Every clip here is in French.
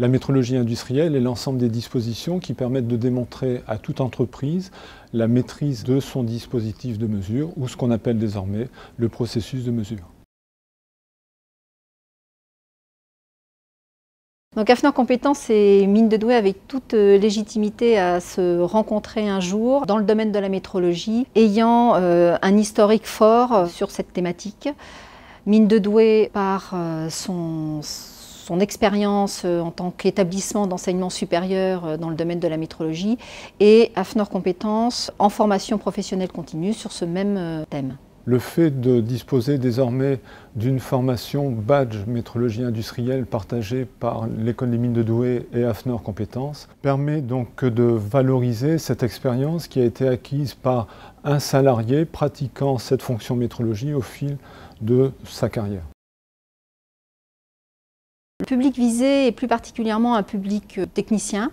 La métrologie industrielle est l'ensemble des dispositions qui permettent de démontrer à toute entreprise la maîtrise de son dispositif de mesure, ou ce qu'on appelle désormais le processus de mesure. Donc Hafner Compétences et Mines de Douai avec toute légitimité à se rencontrer un jour dans le domaine de la métrologie, ayant un historique fort sur cette thématique. Mines de Douai par son expérience en tant qu'établissement d'enseignement supérieur dans le domaine de la métrologie, et Hafner Compétences en formation professionnelle continue sur ce même thème. Le fait de disposer désormais d'une formation badge métrologie industrielle partagée par l'École des mines de Douai et Hafner Compétences permet donc de valoriser cette expérience qui a été acquise par un salarié pratiquant cette fonction métrologie au fil de sa carrière. Le public visé est plus particulièrement un public technicien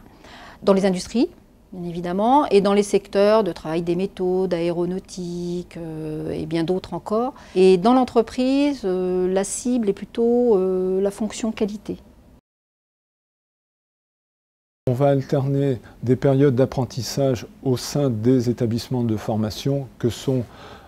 dans les industries, bien évidemment, et dans les secteurs de travail des métaux, d'aéronautique et bien d'autres encore. Et dans l'entreprise, la cible est plutôt la fonction qualité. On va alterner des périodes d'apprentissage au sein des établissements de formation que sont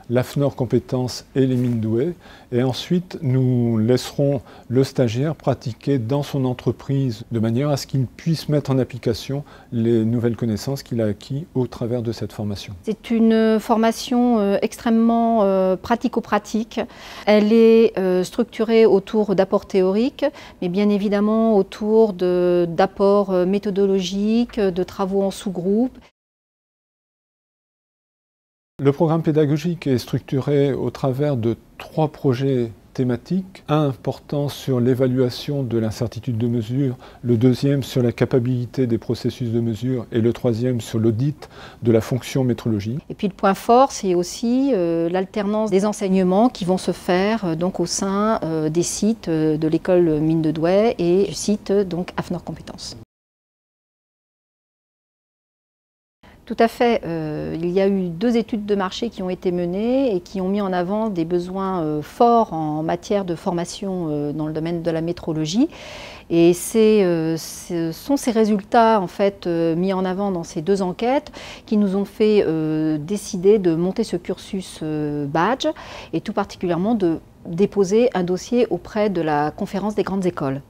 l'Hafner Compétences et les mines Douai. Et ensuite, nous laisserons le stagiaire pratiquer dans son entreprise de manière à ce qu'il puisse mettre en application les nouvelles connaissances qu'il a acquises au travers de cette formation. C'est une formation extrêmement pratico-pratique. Elle est structurée autour d'apports théoriques, mais bien évidemment autour d'apports méthodologiques, de travaux en sous-groupe. Le programme pédagogique est structuré au travers de 3 projets thématiques. Un portant sur l'évaluation de l'incertitude de mesure, le deuxième sur la capacité des processus de mesure et le troisième sur l'audit de la fonction métrologie. Et puis le point fort, c'est aussi l'alternance des enseignements qui vont se faire donc au sein des sites de l'école Mines de Douai et du site donc Hafner Compétences. Tout à fait. Il y a eu 2 études de marché qui ont été menées et qui ont mis en avant des besoins forts en matière de formation dans le domaine de la métrologie. Et ce sont ces résultats en fait, mis en avant dans ces 2 enquêtes qui nous ont fait décider de monter ce cursus badge et tout particulièrement de déposer un dossier auprès de la conférence des grandes écoles.